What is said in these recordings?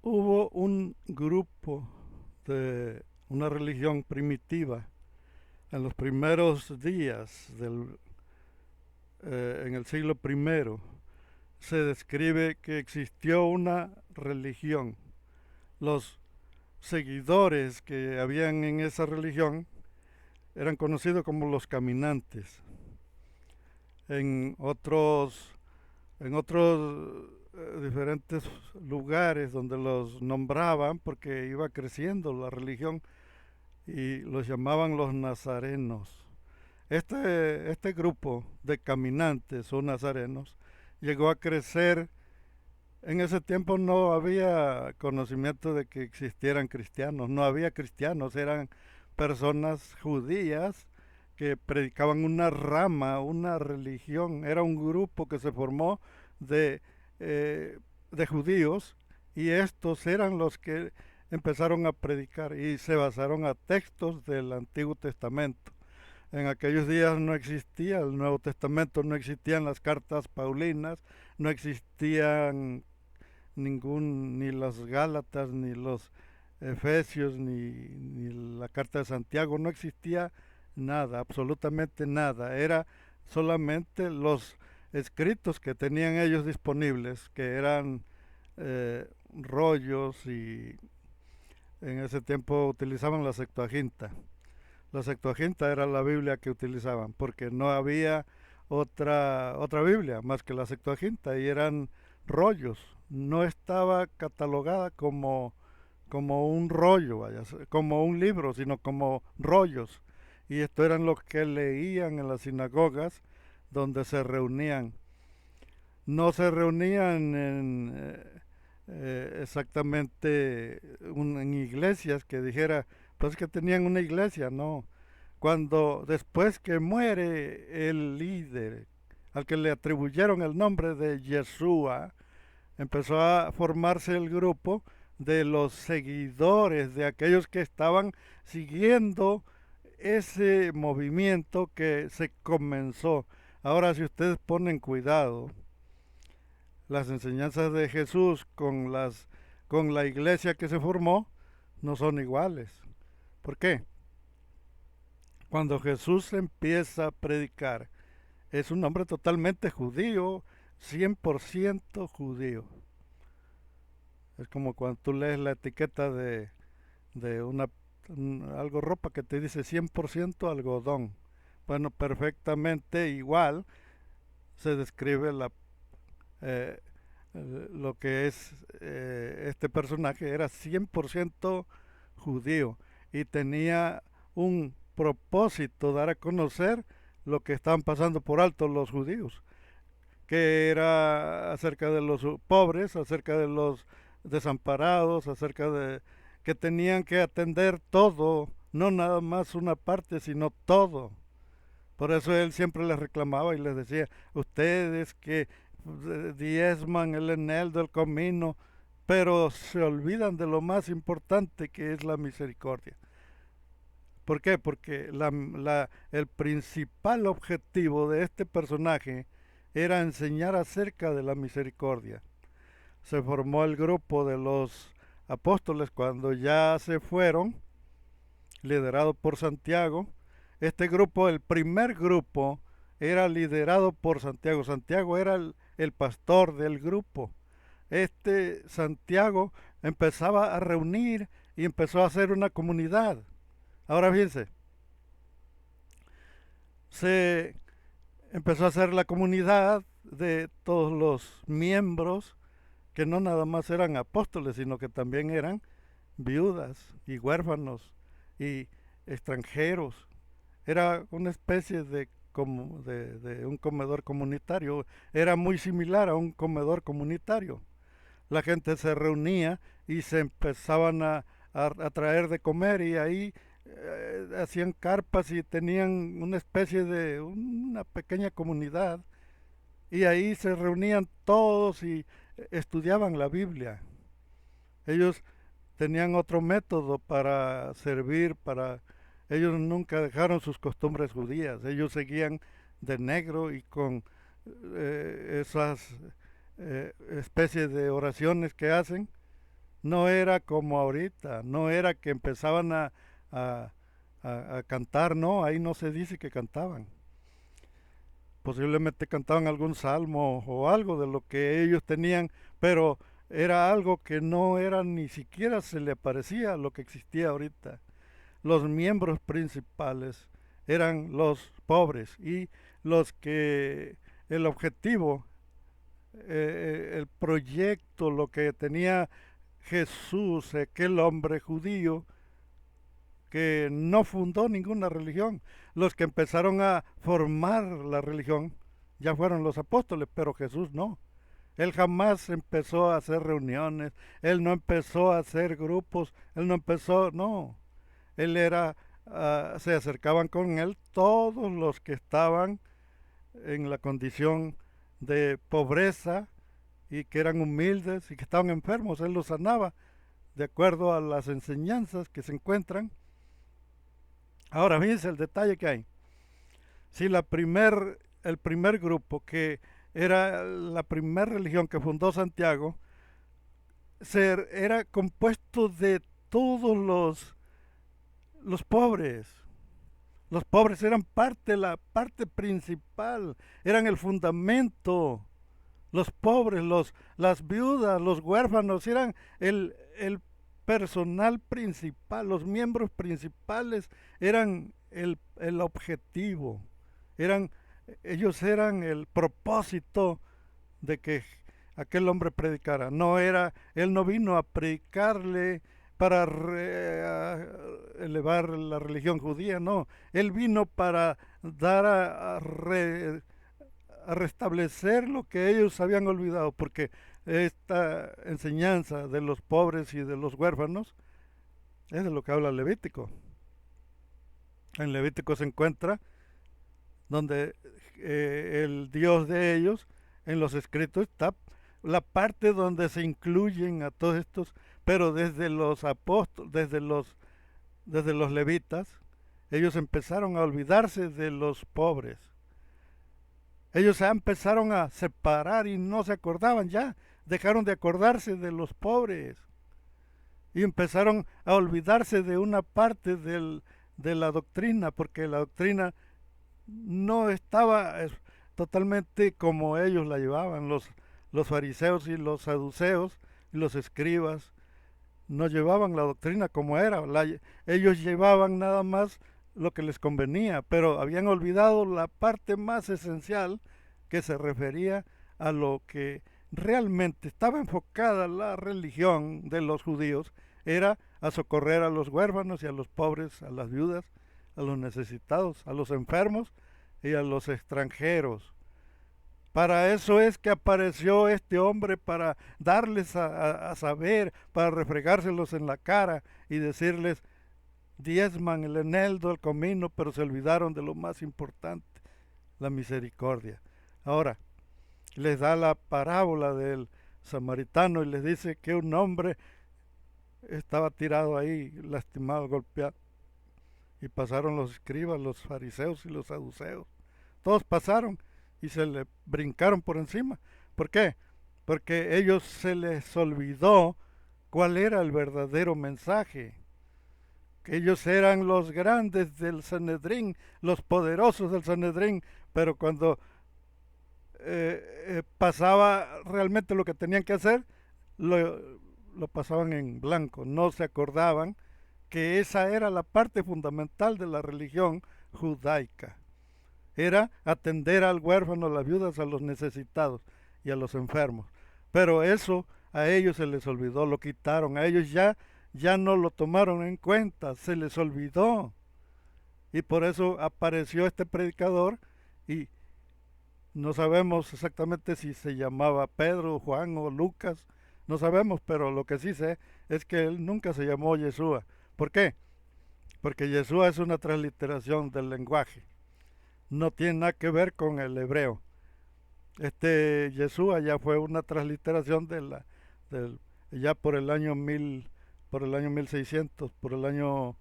Hubo un grupo de una religión primitiva en los primeros días en el siglo primero. Se describe que existió una religión. Los seguidores que habían en esa religión eran conocidos como los caminantes. En otros, en otros diferentes lugares donde los nombraban, porque iba creciendo la religión, y los llamaban los nazarenos. Este grupo de caminantes o nazarenos llegó a crecer. En ese tiempo no había conocimiento de que existieran cristianos, no había cristianos, eran personas judías que predicaban una rama, una religión. Era un grupo que se formó de, de judíos, y estos eran los que empezaron a predicar y se basaron a textos del Antiguo Testamento. En aquellos días no existía el Nuevo Testamento, no existían las cartas paulinas, no existían ni los Gálatas, ni los Efesios, ni la carta de Santiago. No existía nada, absolutamente nada. Era solamente los escritos que tenían ellos disponibles, que eran rollos, y en ese tiempo utilizaban la Septuaginta. La Septuaginta era la Biblia que utilizaban, porque no había otra Biblia más que la Septuaginta, y eran rollos. No estaba catalogada como un rollo, vaya, como un libro, sino como rollos. Y esto eran los que leían en las sinagogas donde se reunían. No se reunían exactamente en iglesias que dijera, pues que tenían una iglesia, no. Cuando después que muere el líder, al que le atribuyeron el nombre de Yeshua, empezó a formarse el grupo de los seguidores, de aquellos que estaban siguiendo ese movimiento que se comenzó. Ahora, si ustedes ponen cuidado, las enseñanzas de Jesús con la iglesia que se formó no son iguales. ¿Por qué? Cuando Jesús empieza a predicar, es un hombre totalmente judío, 100% judío. Es como cuando tú lees la etiqueta de algo ropa que te dice 100% algodón. Bueno, perfectamente igual se describe eh, lo que es este personaje. Era 100% judío y tenía un propósito: dar a conocer lo que estaban pasando por alto los judíos, que era acerca de los pobres, acerca de los desamparados, acerca de que tenían que atender todo, no nada más una parte, sino todo. Por eso él siempre les reclamaba y les decía: ustedes que diezman el eneldo, el comino, pero se olvidan de lo más importante, que es la misericordia. ¿Por qué? Porque el principal objetivo de este personaje era enseñar acerca de la misericordia. Se formó el grupo de los apóstoles cuando ya se fueron, liderado por Santiago. Este grupo, el primer grupo, era liderado por Santiago. Santiago era el pastor del grupo. Este Santiago empezaba a reunir y empezó a hacer una comunidad. Ahora fíjense, se empezó a hacer la comunidad de todos los miembros, que no nada más eran apóstoles, sino que también eran viudas y huérfanos y extranjeros. Era una especie de un comedor comunitario. Era muy similar a un comedor comunitario. La gente se reunía y se empezaban a traer de comer, y ahí hacían carpas y tenían una especie de una pequeña comunidad, y ahí se reunían todos y estudiaban la Biblia. Ellos tenían otro método para servir, ellos nunca dejaron sus costumbres judías. Ellos seguían de negro y con esas especies de oraciones que hacen. No era como ahorita, no era que empezaban a, a cantar, no, ahí no se dice que cantaban. Posiblemente cantaban algún salmo o algo de lo que ellos tenían, pero era algo que no era ni siquiera se le parecía a lo que existía ahorita. Los miembros principales eran los pobres y los que el objetivo, el proyecto, lo que tenía Jesús, aquel hombre judío que no fundó ninguna religión. Los que empezaron a formar la religión ya fueron los apóstoles, pero Jesús no. Él jamás empezó a hacer reuniones, él no empezó a hacer grupos, él no empezó, no. Él era, se acercaban con él todos los que estaban en la condición de pobreza y que eran humildes y que estaban enfermos. Él los sanaba de acuerdo a las enseñanzas que se encuentran. Ahora fíjense el detalle que hay. Si el primer grupo, que era la primera religión que fundó Santiago, era compuesto de todos los pobres. Los pobres eran la parte principal, eran el fundamento. Los pobres, las viudas, los huérfanos, eran el personal principal, los miembros principales eran el objetivo, eran, ellos eran el propósito de que aquel hombre predicara. No era, él no vino a predicarle para elevar la religión judía, no, él vino para dar a restablecer lo que ellos habían olvidado, porque esta enseñanza de los pobres y de los huérfanos es de lo que habla Levítico. En Levítico se encuentra donde el Dios de ellos, en los escritos está la parte donde se incluyen a todos estos, pero desde los apóstoles, desde los levitas, ellos empezaron a olvidarse de los pobres. Ellos ya empezaron a separar y no se acordaban ya, dejaron de acordarse de los pobres y empezaron a olvidarse de una parte de la doctrina, porque la doctrina no estaba totalmente como ellos la llevaban. Los fariseos y los saduceos y los escribas no llevaban la doctrina como era. Ellos llevaban nada más lo que les convenía, pero habían olvidado la parte más esencial que se refería a lo que realmente estaba enfocada la religión de los judíos, era a socorrer a los huérfanos y a los pobres, a las viudas, a los necesitados, a los enfermos y a los extranjeros. Para eso es que apareció este hombre, para darles a saber, para refregárselos en la cara y decirles: diezman el eneldo, el comino, pero se olvidaron de lo más importante, la misericordia. Ahora, les da la parábola del samaritano y les dice que un hombre estaba tirado ahí, lastimado, golpeado, y pasaron los escribas, los fariseos y los saduceos. Todos pasaron y se le brincaron por encima. ¿Por qué? Porque ellos se les olvidó cuál era el verdadero mensaje. Que ellos eran los grandes del Sanedrín, los poderosos del Sanedrín, pero cuando pasaba realmente lo que tenían que hacer, lo pasaban en blanco, no se acordaban que esa era la parte fundamental de la religión judaica. Era atender al huérfano, a las viudas, a los necesitados y a los enfermos. Pero eso a ellos se les olvidó, lo quitaron, a ellos ya no lo tomaron en cuenta, se les olvidó. Y por eso apareció este predicador y no sabemos exactamente si se llamaba Pedro, Juan o Lucas, no sabemos, pero lo que sí sé es que él nunca se llamó Yeshua. ¿Por qué? Porque Yeshua es una transliteración del lenguaje, no tiene nada que ver con el hebreo. Yeshua ya fue una transliteración ya por el año 1600, por el año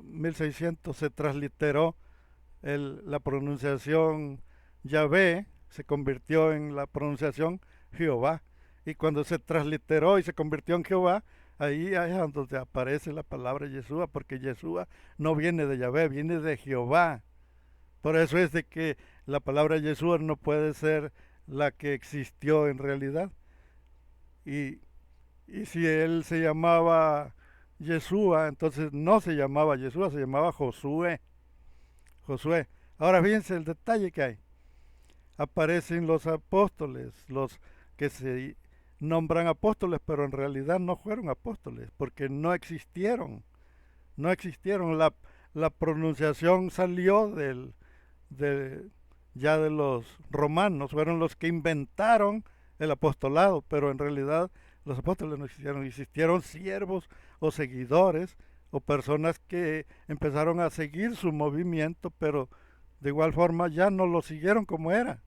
1600 se transliteró la pronunciación Yahvé, se convirtió en la pronunciación Jehová, Y cuando se transliteró y se convirtió en Jehová, ahí es donde aparece la palabra Yeshua, porque Yeshua no viene de Yahvé, viene de Jehová. Por eso es de que la palabra Yeshua no puede ser la que existió en realidad. Y, y si él se llamaba Yeshua, entonces no se llamaba Yeshua, se llamaba Josué. Josué. Ahora fíjense el detalle que hay. Aparecen los apóstoles, los que se nombran apóstoles, pero en realidad no fueron apóstoles, porque no existieron. No existieron. La pronunciación salió de, ya de los romanos, fueron los que inventaron el apostolado, pero en realidad los apóstoles no existieron. Existieron siervos o seguidores o personas que empezaron a seguir su movimiento, pero de igual forma ya no lo siguieron como era,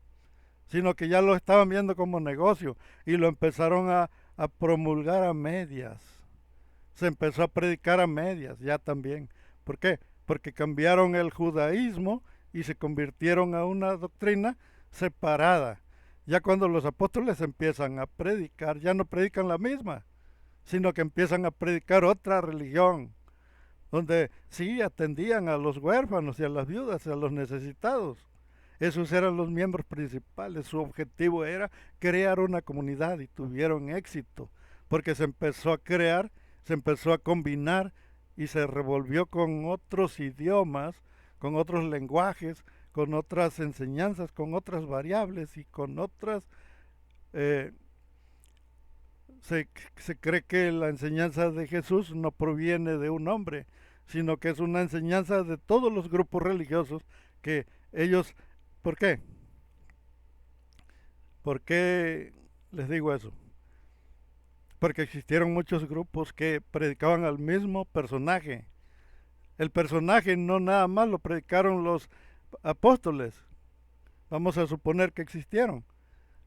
sino que ya lo estaban viendo como negocio y lo empezaron a promulgar a medias. Se empezó a predicar a medias ya también. ¿Por qué? Porque cambiaron el judaísmo y se convirtieron a una doctrina separada. Ya cuando los apóstoles empiezan a predicar, ya no predican la misma, sino que empiezan a predicar otra religión, donde sí atendían a los huérfanos y a las viudas y a los necesitados. Esos eran los miembros principales. Su objetivo era crear una comunidad y tuvieron éxito, porque se empezó a crear, se empezó a combinar y se revolvió con otros idiomas, con otros lenguajes, con otras enseñanzas, con otras variables y con otras... eh, se cree que la enseñanza de Jesús no proviene de un hombre, sino que es una enseñanza de todos los grupos religiosos que ellos... ¿Por qué? ¿Por qué les digo eso? Porque existieron muchos grupos que predicaban al mismo personaje. El personaje no nada más lo predicaron los apóstoles, vamos a suponer que existieron,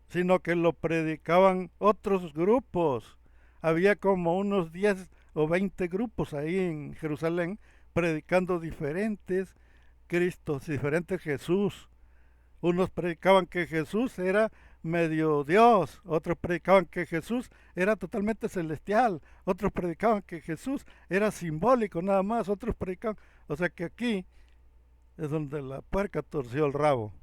sino que lo predicaban otros grupos. Había como unos 10 o 20 grupos ahí en Jerusalén predicando diferentes Cristos, diferentes Jesús. Unos predicaban que Jesús era medio Dios, otros predicaban que Jesús era totalmente celestial, otros predicaban que Jesús era simbólico nada más, otros predicaban, o sea que aquí es donde la puerca torció el rabo,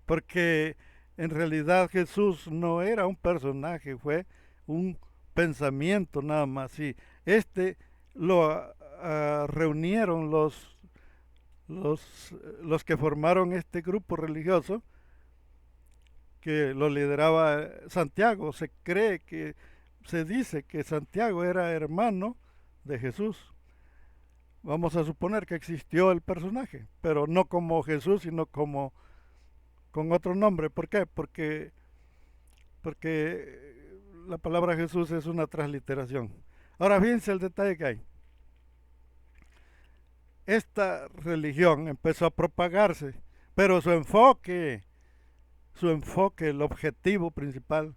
porque en realidad Jesús no era un personaje, fue un pensamiento nada más, y este lo reunieron los que formaron este grupo religioso, que lo lideraba Santiago. Se cree que, se dice que Santiago era hermano de Jesús. Vamos a suponer que existió el personaje, pero no como Jesús, sino como con otro nombre. ¿Por qué? Porque la palabra Jesús es una transliteración. Ahora fíjense el detalle que hay. Esta religión empezó a propagarse, pero su enfoque, el objetivo principal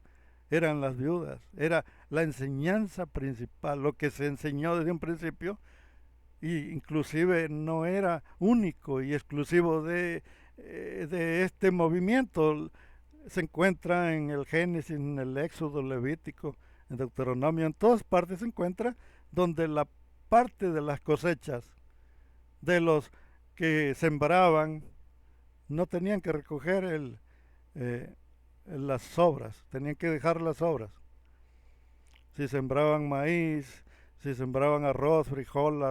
eran las viudas, era la enseñanza principal, lo que se enseñó desde un principio, y inclusive no era único y exclusivo de este movimiento. Se encuentra en el Génesis, en el Éxodo, Levítico, en Deuteronomio, en todas partes se encuentra donde la parte de las cosechas de los que sembraban no tenían que recoger las sobras, tenían que dejar las sobras. Si sembraban maíz, si sembraban arroz, frijol,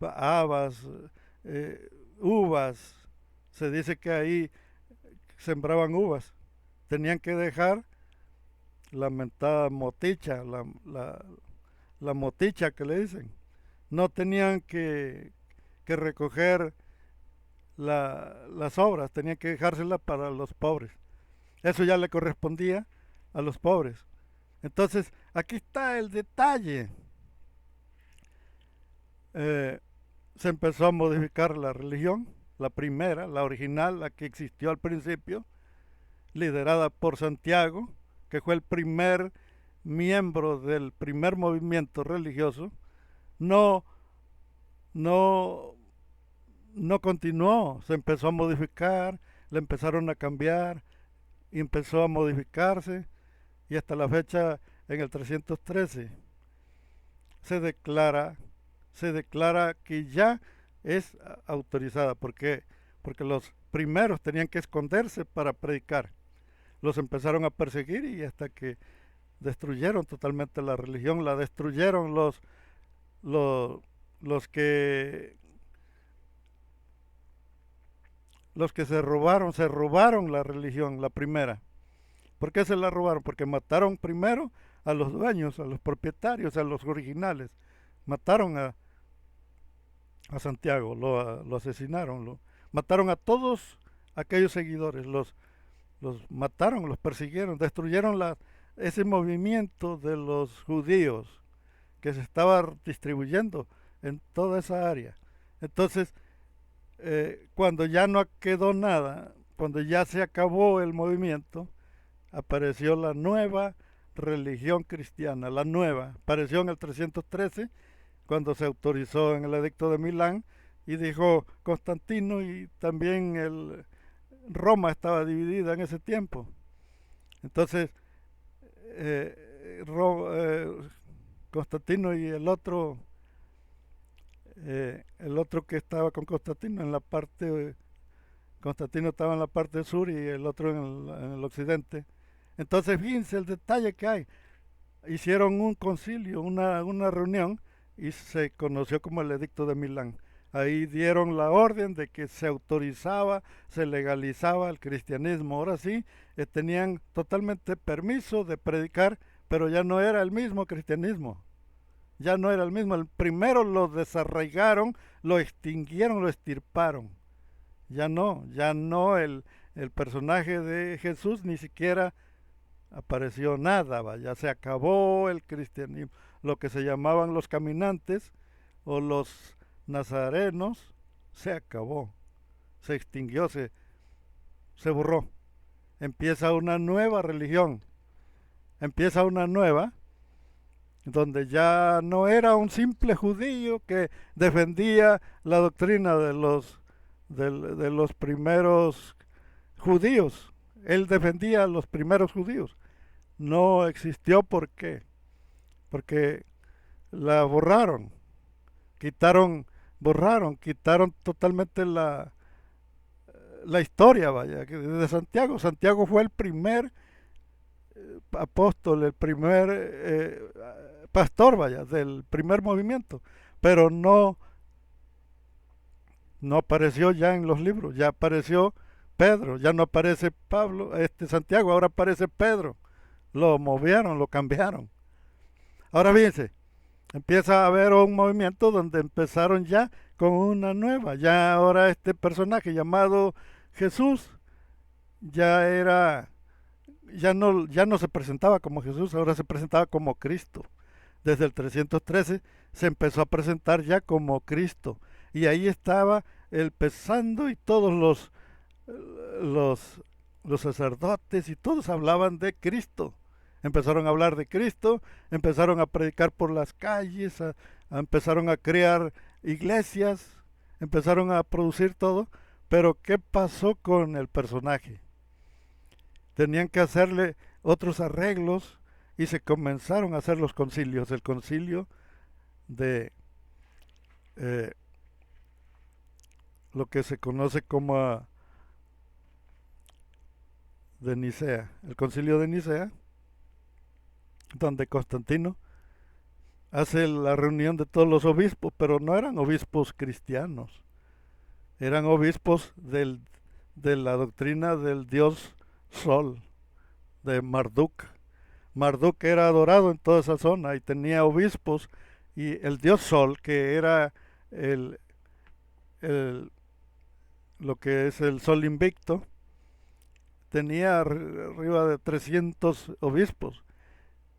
habas, uvas, se dice que ahí sembraban uvas, tenían que dejar la mentada moticha, la moticha que le dicen. No tenían que recoger las obras, tenían que dejárselas para los pobres. Eso ya le correspondía a los pobres. Entonces, aquí está el detalle. Se empezó a modificar la religión, la primera, la original, la que existió al principio, liderada por Santiago, que fue el primer miembro del primer movimiento religioso. No, no, no continuó, se empezó a modificar, le empezaron a cambiar y empezó a modificarse y hasta la fecha, en el 313, se declara, se declara que ya es autorizada. ¿Por qué? Porque los primeros tenían que esconderse para predicar. Los empezaron a perseguir y hasta que destruyeron totalmente la religión, la destruyeron los, los que los que se robaron la religión, la primera. ¿Por qué se la robaron? Porque mataron primero a los dueños, a los propietarios, a los originales. Mataron a Santiago, lo asesinaron, mataron a todos aquellos seguidores, los mataron, los persiguieron, destruyeron ese movimiento de los judíos que se estaba distribuyendo en toda esa área. Entonces, cuando ya no quedó nada, cuando ya se acabó el movimiento, apareció la nueva religión cristiana, la nueva. Apareció en el 313, cuando se autorizó en el Edicto de Milán, y dijo Constantino, y también Roma estaba dividida en ese tiempo. Entonces, Constantino y el otro que estaba con Constantino en la parte, Constantino estaba en la parte sur y el otro en el occidente. Entonces, fíjense el detalle que hay. Hicieron un concilio, una reunión, y se conoció como el Edicto de Milán. Ahí dieron la orden de que se autorizaba, se legalizaba el cristianismo. Ahora sí, tenían totalmente permiso de predicar, pero ya no era el mismo cristianismo. Ya no era el mismo. El primero lo desarraigaron, lo extinguieron, lo extirparon. Ya no el personaje de Jesús ni siquiera apareció nada, ya se acabó el cristianismo. Lo que se llamaban los caminantes o los nazarenos se acabó, se extinguió, se borró. Empieza una nueva religión, empieza una nueva, donde ya no era un simple judío que defendía la doctrina de los primeros judíos. Él defendía a los primeros judíos. No existió, ¿por qué? Porque la quitaron totalmente la historia, vaya, de Santiago. Santiago fue el primer apóstol, el primer pastor, vaya, del primer movimiento, pero no apareció ya en los libros, ya apareció Pedro, ya no aparece Santiago, ahora aparece Pedro. Lo movieron, lo cambiaron. Ahora fíjense, empieza a haber un movimiento donde empezaron ya con una nueva. Ya ahora este personaje llamado Jesús ya no se presentaba como Jesús, ahora se presentaba como Cristo. Desde el 313 se empezó a presentar ya como Cristo. Y ahí estaba el pesando y todos los sacerdotes y todos hablaban de Cristo. Empezaron a hablar de Cristo, empezaron a predicar por las calles, empezaron a crear iglesias, empezaron a producir todo. Pero ¿qué pasó con el personaje? Tenían que hacerle otros arreglos y se comenzaron a hacer los concilios. El concilio de lo que se conoce como de Nicea, el concilio de Nicea, donde Constantino hace la reunión de todos los obispos, pero no eran obispos cristianos, eran obispos de la doctrina del dios Sol, de Marduk. Marduk era adorado en toda esa zona y tenía obispos, y el dios Sol, que era el, el, lo que es el Sol invicto, tenía arriba de 300 obispos.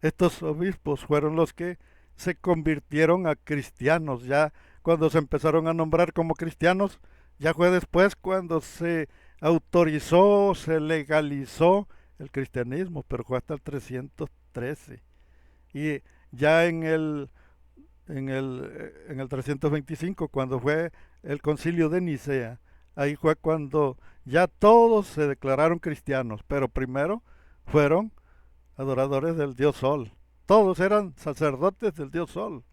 Estos obispos fueron los que se convirtieron a cristianos. Ya cuando se empezaron a nombrar como cristianos, ya fue después cuando se autorizó, se legalizó el cristianismo, pero fue hasta el 313. Y ya en el 325, cuando fue el concilio de Nicea, ahí fue cuando ya todos se declararon cristianos, pero primero fueron adoradores del dios Sol. Todos eran sacerdotes del dios Sol,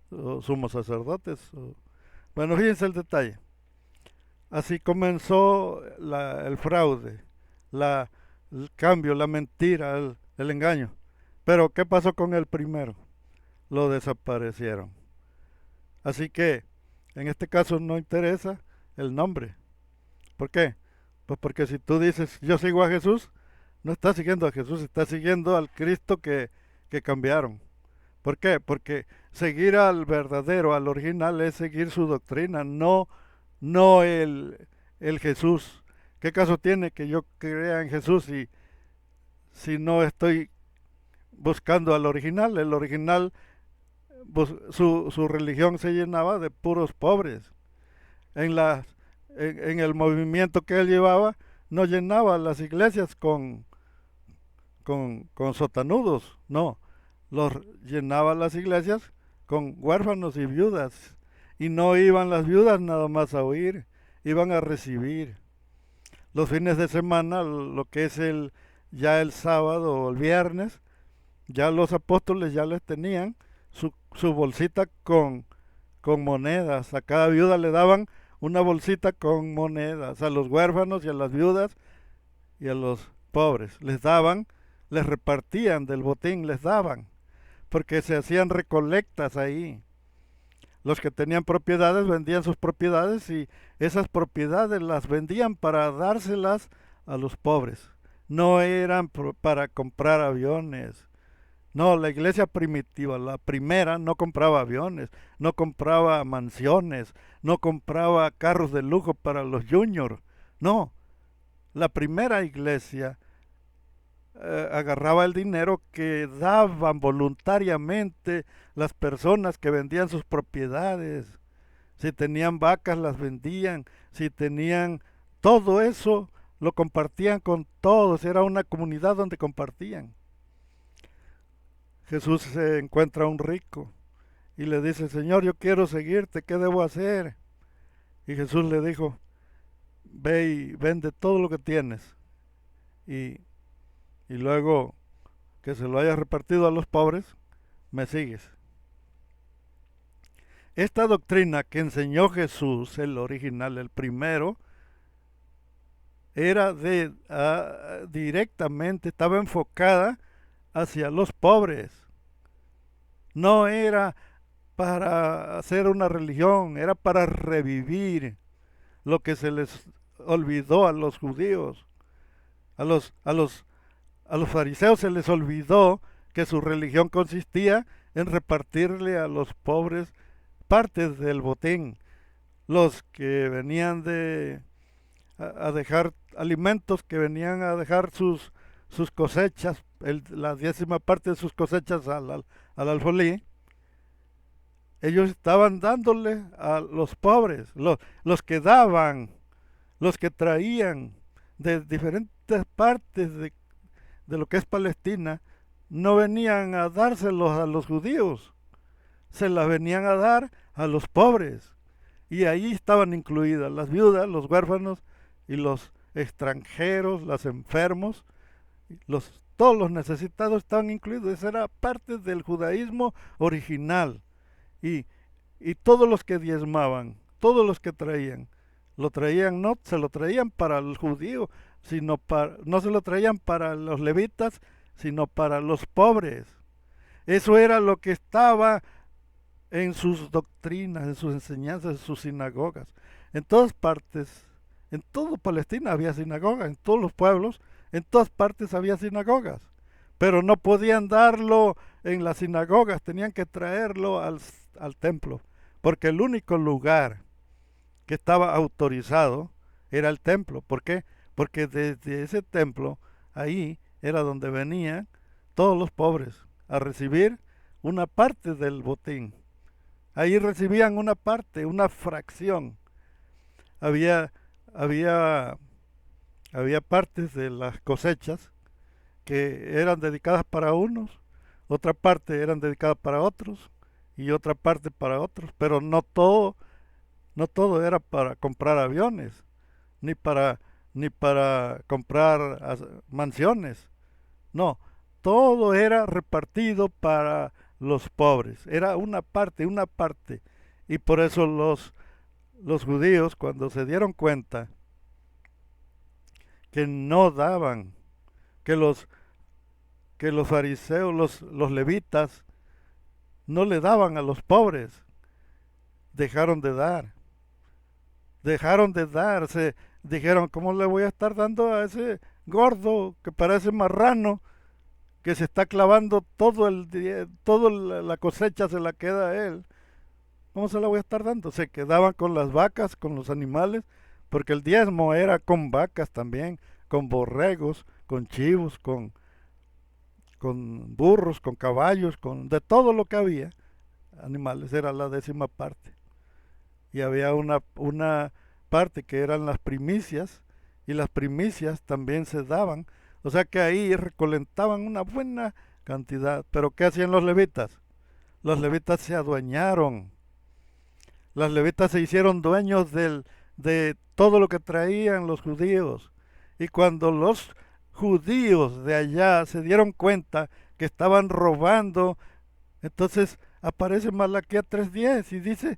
o sumos sacerdotes. Bueno, fíjense el detalle. Así comenzó el fraude, el cambio, la mentira, el engaño. Pero ¿qué pasó con el primero? Lo desaparecieron. Así que en este caso no interesa el nombre. ¿Por qué? Pues porque si tú dices yo sigo a Jesús, no estás siguiendo a Jesús, estás siguiendo al Cristo que cambiaron. ¿Por qué? Porque seguir al verdadero, al original, es seguir su doctrina, no el Jesús. ¿Qué caso tiene que yo crea en Jesús si no estoy buscando al original? El original, su religión se llenaba de puros pobres. En el movimiento que él llevaba, no llenaba las iglesias con sotanudos, no. Los llenaba las iglesias con huérfanos y viudas. Y no iban las viudas nada más a oír, iban a recibir. Los fines de semana, lo que es ya el sábado o el viernes, ya los apóstoles ya les tenían su bolsita con monedas. A cada viuda le daban una bolsita con monedas. A los huérfanos y a las viudas y a los pobres les daban, les repartían del botín, les daban, porque se hacían recolectas ahí. Los que tenían propiedades vendían sus propiedades y esas propiedades las vendían para dárselas a los pobres. No eran para comprar aviones. No, la iglesia primitiva, la primera, no compraba aviones, no compraba mansiones, no compraba carros de lujo para los juniors. No, la primera iglesia agarraba el dinero que daban voluntariamente las personas que vendían sus propiedades. Si tenían vacas, las vendían. Si tenían todo eso, lo compartían con todos. Era una comunidad donde compartían. Jesús se encuentra a un rico y le dice, Señor, yo quiero seguirte, ¿qué debo hacer? Y Jesús le dijo, ve y vende todo lo que tienes y luego que se lo hayas repartido a los pobres, me sigues. Esta doctrina que enseñó Jesús, el original, el primero, era directamente, estaba enfocada hacia los pobres. No era para hacer una religión, era para revivir lo que se les olvidó a los judíos. A los fariseos se les olvidó que su religión consistía en repartirle a los pobres partes del botín. Los que venían a dejar alimentos, que venían a dejar sus cosechas, la 10ª parte de sus cosechas al alfolí, ellos estaban dándole a los pobres, los que daban, los que traían de diferentes partes de lo que es Palestina, no venían a dárselos a los judíos, se las venían a dar a los pobres. Y ahí estaban incluidas las viudas, los huérfanos y los extranjeros, los enfermos, todos los necesitados estaban incluidos. Esa era parte del judaísmo original. Y todos los que diezmaban, todos los que traían, no se lo traían para el judío, no se lo traían para los levitas, sino para los pobres. Eso era lo que estaba en sus doctrinas, en sus enseñanzas, en sus sinagogas. En todas partes, en toda Palestina había sinagogas, en todos los pueblos, en todas partes había sinagogas. Pero no podían darlo en las sinagogas, tenían que traerlo al templo, porque el único lugar que estaba autorizado era el templo. ¿Por qué? Porque desde ese templo, ahí era donde venían todos los pobres a recibir una parte del botín. Ahí recibían una parte, una fracción. Había partes de las cosechas que eran dedicadas para unos, otra parte eran dedicadas para otros y otra parte para otros, pero no todo era para comprar aviones, ni para comprar mansiones. No, todo era repartido para los pobres, era una parte, y por eso los judíos cuando se dieron cuenta que no daban, que los fariseos, los levitas, no le daban a los pobres, dejaron de dar, se dijeron, ¿cómo le voy a estar dando a ese gordo que parece marrano, que se está clavando todo el día, toda la cosecha se la queda a él? ¿Cómo se la voy a estar dando? Se quedaban con las vacas, con los animales, porque el diezmo era con vacas también, con borregos, con chivos, con burros, con caballos, con de todo lo que había, animales, era la 10ª parte. Y había una parte que eran las primicias, y las primicias también se daban, o sea que ahí recolectaban una buena cantidad. Pero ¿qué hacían los levitas? Los levitas se adueñaron, los levitas se hicieron dueños de todo lo que traían los judíos. Y cuando los judíos de allá se dieron cuenta que estaban robando, entonces aparece Malaquías 3:10 y dice,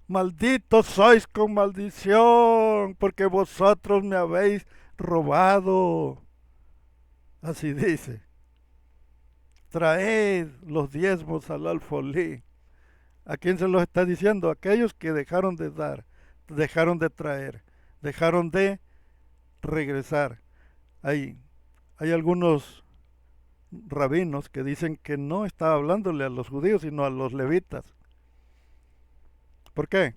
malditos sois con maldición, porque vosotros me habéis robado. Así dice, traed los diezmos al alfolí. ¿A quién se los está diciendo? Aquellos que dejaron de dar, dejaron de traer, dejaron de regresar. Hay algunos rabinos que dicen que no estaba hablándole a los judíos, sino a los levitas. ¿Por qué?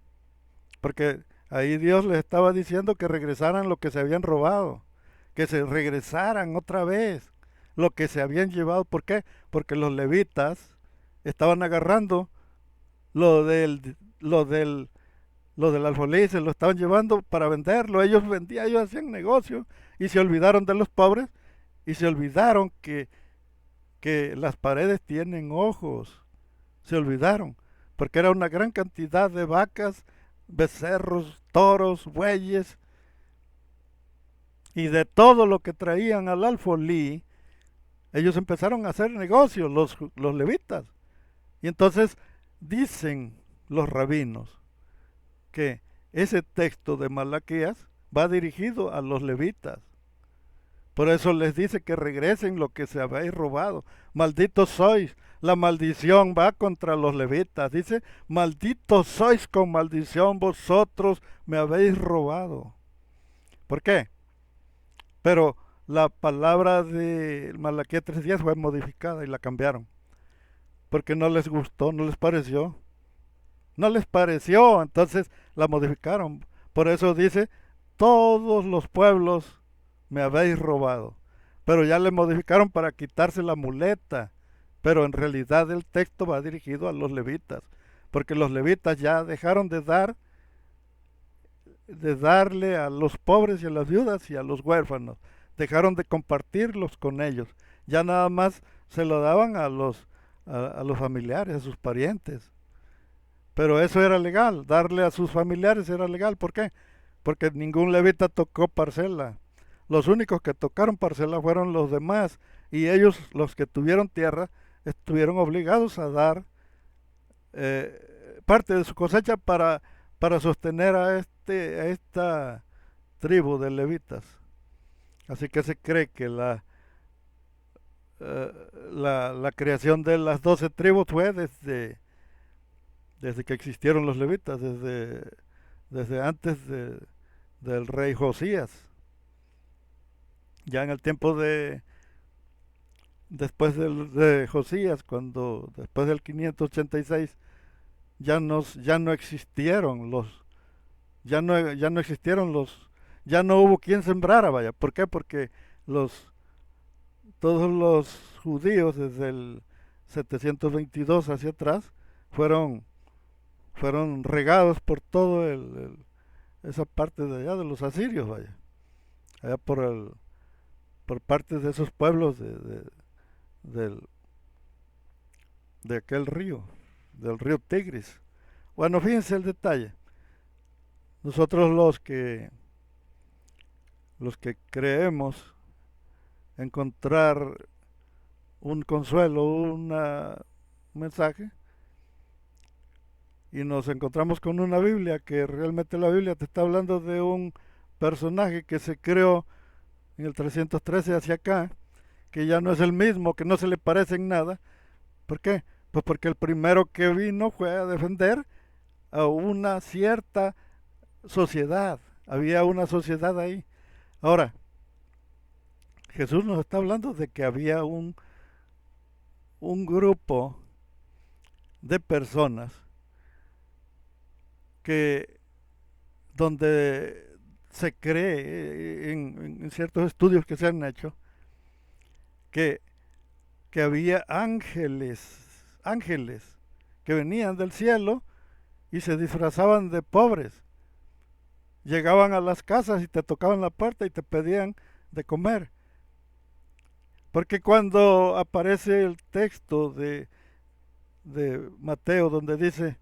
Porque ahí Dios les estaba diciendo que regresaran lo que se habían robado, que se regresaran otra vez lo que se habían llevado. ¿Por qué? Porque los levitas estaban agarrando lo del, lo del, lo del alfolí, se lo estaban llevando para venderlo. Ellos vendían, ellos hacían negocio y se olvidaron de los pobres y se olvidaron que las paredes tienen ojos. Se olvidaron, porque era una gran cantidad de vacas, becerros, toros, bueyes, y de todo lo que traían al alfolí, ellos empezaron a hacer negocios, los levitas. Y entonces dicen los rabinos que ese texto de Malaquías va dirigido a los levitas. Por eso les dice que regresen lo que se habéis robado. Malditos sois. La maldición va contra los levitas. Dice, malditos sois con maldición, vosotros me habéis robado. ¿Por qué? Pero la palabra de Malaquías 3:10 fue modificada y la cambiaron. Porque no les gustó, no les pareció. No les pareció, entonces la modificaron. Por eso dice, todos los pueblos me habéis robado. Pero ya le modificaron para quitarse la muleta. Pero en realidad el texto va dirigido a los levitas. Porque los levitas ya dejaron de darle a los pobres y a las viudas y a los huérfanos. Dejaron de compartirlos con ellos. Ya nada más se lo daban a los familiares, a sus parientes. Pero eso era legal, darle a sus familiares era legal. ¿Por qué? Porque ningún levita tocó parcela. Los únicos que tocaron parcela fueron los demás, y ellos, los que tuvieron tierra, estuvieron obligados a dar parte de su cosecha para sostener a esta tribu de levitas. Así que se cree que la creación de las 12 tribus fue desde que existieron los levitas, desde antes del rey Josías. Ya en el tiempo después de Josías, cuando después del 586 ya no existieron ya no existieron ya no hubo quien sembrara, vaya. ¿Por qué? Porque todos los judíos desde el 722 hacia atrás fueron regados por todo esa parte de allá de los asirios, vaya, allá por parte de esos pueblos del, de aquel río, del río Tigris. Bueno, fíjense el detalle. Nosotros los que creemos encontrar un consuelo, un mensaje, y nos encontramos con una Biblia que realmente la Biblia te está hablando de un personaje que se creó en el 313 hacia acá, que ya no es el mismo, que no se le parece en nada. ¿Por qué? Pues porque el primero que vino fue a defender a una cierta sociedad. Había una sociedad ahí. Ahora, Jesús nos está hablando de que había un grupo de personas que donde se cree en ciertos estudios que se han hecho que, que había ángeles que venían del cielo y se disfrazaban de pobres. Llegaban a las casas y te tocaban la puerta y te pedían de comer. Porque cuando aparece el texto de Mateo donde dice,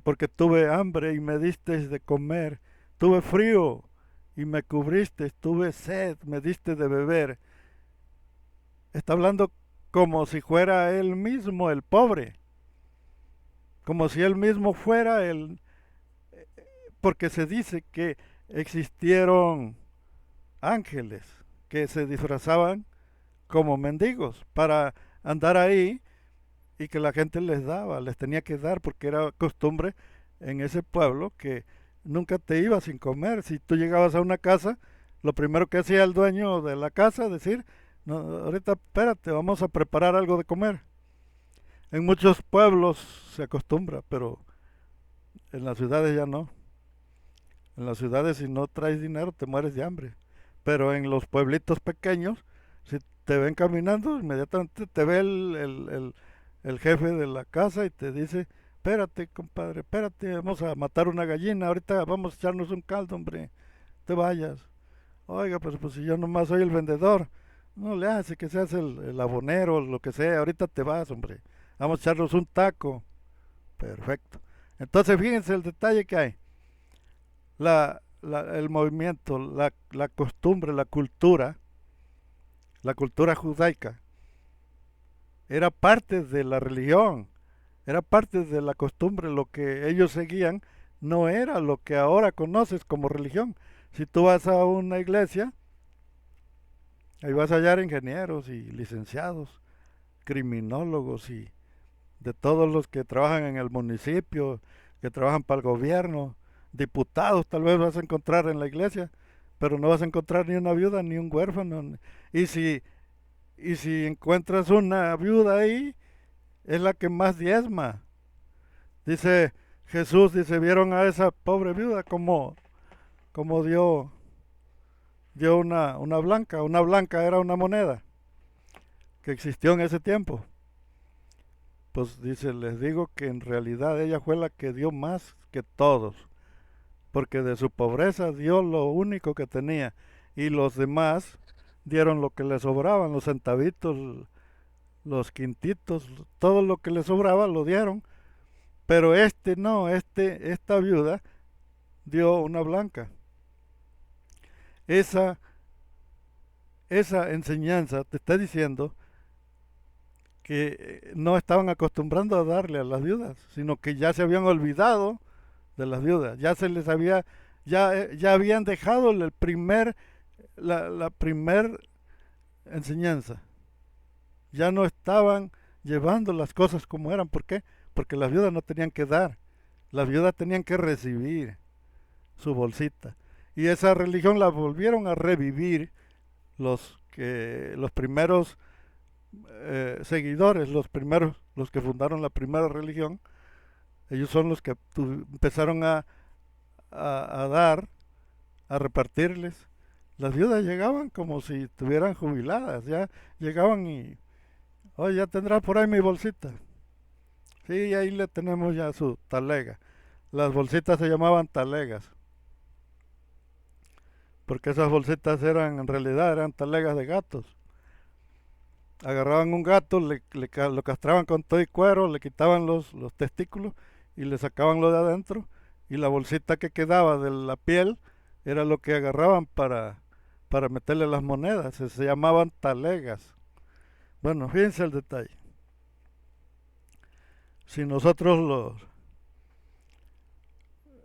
porque tuve hambre y me diste de comer, tuve frío y me cubriste, tuve sed, me diste de beber. Está hablando como si fuera él mismo el pobre, como si él mismo fuera el, porque se dice que existieron ángeles que se disfrazaban como mendigos para andar ahí y que la gente les daba, les tenía que dar porque era costumbre en ese pueblo que nunca te ibas sin comer. Si tú llegabas a una casa, lo primero que hacía el dueño de la casa decir, no, ahorita espérate, vamos a preparar algo de comer. En muchos pueblos se acostumbra, pero en las ciudades ya no. En las ciudades si no traes dinero te mueres de hambre. Pero en los pueblitos pequeños, si te ven caminando, inmediatamente te ve el jefe de la casa y te dice, espérate compadre, espérate, vamos a matar una gallina, ahorita vamos a echarnos un caldo, hombre, te vayas. Oiga, pues si yo nomás soy el vendedor, no le hace que seas el abonero, lo que sea, ahorita te vas, hombre, vamos a echarnos un taco. Perfecto. Entonces fíjense el detalle que hay. El movimiento, la costumbre, la cultura judaica, era parte de la religión, era parte de la costumbre, lo que ellos seguían no era lo que ahora conoces como religión. Si tú vas a una iglesia, ahí vas a hallar ingenieros y licenciados, criminólogos y de todos los que trabajan en el municipio, que trabajan para el gobierno, diputados tal vez vas a encontrar en la iglesia, pero no vas a encontrar ni una viuda ni un huérfano. Y si, y si encuentras una viuda ahí, es la que más diezma. Dice Jesús, dice, vieron a esa pobre viuda como dio una blanca era una moneda que existió en ese tiempo. Pues dice, les digo que en realidad ella fue la que dio más que todos, porque de su pobreza dio lo único que tenía y los demás dieron lo que les sobraban, los centavitos, los quintitos, todo lo que les sobraba lo dieron, pero no, esta viuda dio una blanca. Esa, esa enseñanza te está diciendo que no estaban acostumbrando a darle a las viudas, sino que ya se habían olvidado de las viudas, ya se les había, ya habían dejado la primer enseñanza, ya no estaban llevando las cosas como eran. ¿Por qué? Porque las viudas no tenían que dar, las viudas tenían que recibir su bolsita. Y esa religión la volvieron a revivir los primeros seguidores, los que fundaron la primera religión. Ellos son los que empezaron a dar, a repartirles. Las viudas llegaban como si estuvieran jubiladas, ya llegaban y, oye, ya tendrá por ahí mi bolsita. Sí, ahí le tenemos ya su talega. Las bolsitas se llamaban talegas, porque esas bolsitas en realidad eran talegas de gatos. Agarraban un gato, lo castraban con todo y cuero, le quitaban los testículos y le sacaban lo de adentro, y la bolsita que quedaba de la piel era lo que agarraban para meterle las monedas, se llamaban talegas. Bueno, fíjense el detalle. Si nosotros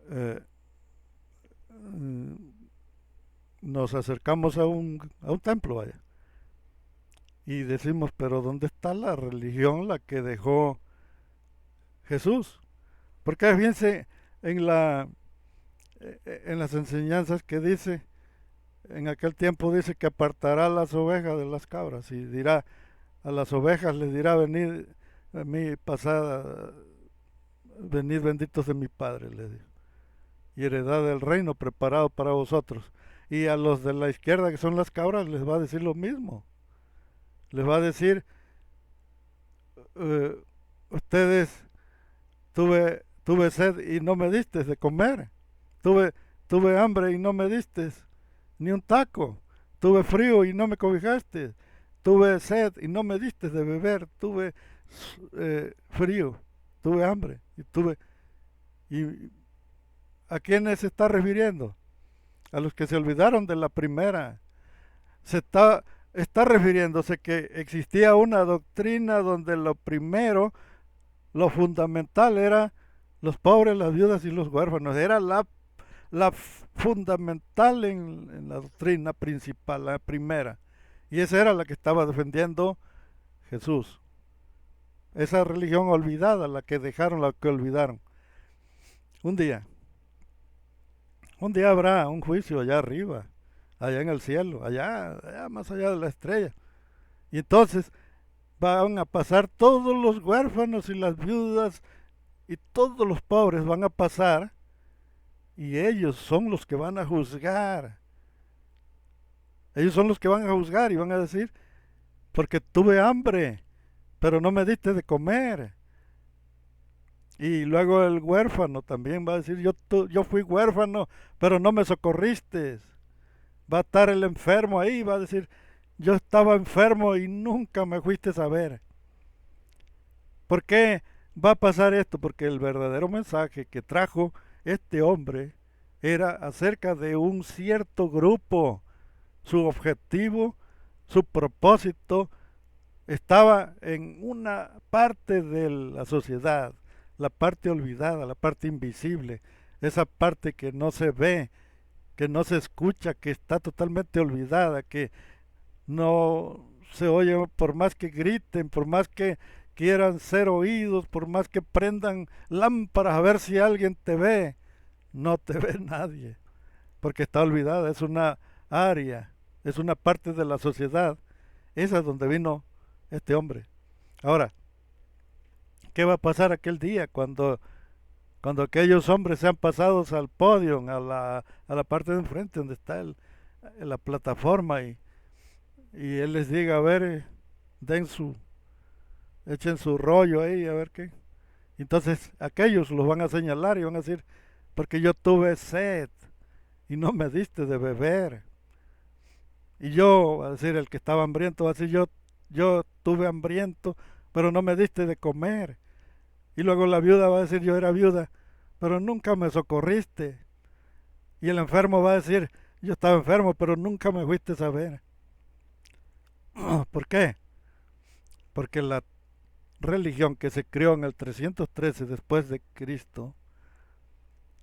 eh, mm, nos acercamos a un templo, vaya, y decimos, pero ¿dónde está la religión, la que dejó Jesús? Porque fíjense en las enseñanzas que dice, en aquel tiempo dice que apartará las ovejas de las cabras y dirá, a las ovejas les dirá, venid a mí pasada, venid benditos de mi Padre, le dijo, y heredad del reino preparado para vosotros. Y a los de la izquierda, que son las cabras, les va a decir lo mismo. Les va a decir, ustedes, tuve sed y no me diste de comer. Tuve hambre y no me diste ni un taco. Tuve frío y no me cobijaste. Tuve sed y no me diste de beber. Tuve frío, tuve hambre y ¿a quiénes se está refiriendo? A los que se olvidaron de la primera. Está refiriéndose que existía una doctrina donde lo primero, lo fundamental era los pobres, las viudas y los huérfanos. Era la fundamental en la doctrina principal, la primera. Y esa era la que estaba defendiendo Jesús. Esa religión olvidada, la que dejaron, la que olvidaron. Un día habrá un juicio allá arriba, allá en el cielo, allá más allá de la estrella. Y entonces van a pasar todos los huérfanos y las viudas y todos los pobres van a pasar y ellos son los que van a juzgar. Ellos son los que van a juzgar y van a decir, porque tuve hambre, pero no me diste de comer. Y luego el huérfano también va a decir, yo fui huérfano, pero no me socorriste. Va a estar el enfermo ahí, va a decir, yo estaba enfermo y nunca me fuiste a ver. ¿Por qué va a pasar esto? Porque el verdadero mensaje que trajo este hombre era acerca de un cierto grupo. Su objetivo, su propósito estaba en una parte de la sociedad, la parte olvidada, la parte invisible, esa parte que no se ve, que no se escucha, que está totalmente olvidada, que no se oye por más que griten, por más que quieran ser oídos, por más que prendan lámparas a ver si alguien te ve, no te ve nadie, porque está olvidada, es una área, es una parte de la sociedad. Esa es donde vino este hombre. Ahora, ¿qué va a pasar aquel día cuando aquellos hombres sean pasados al podio, a la parte de enfrente donde está la plataforma y él les diga, a ver, echen su rollo ahí, a ver qué? Entonces aquellos los van a señalar y van a decir, porque yo tuve sed y no me diste de beber. Y yo, va a decir el que estaba hambriento, va a decir, yo tuve hambriento, pero no me diste de comer. Y luego la viuda va a decir, yo era viuda, pero nunca me socorriste. Y el enfermo va a decir, yo estaba enfermo, pero nunca me fuiste a ver. ¿Por qué? Porque la religión que se creó en el 313 después de Cristo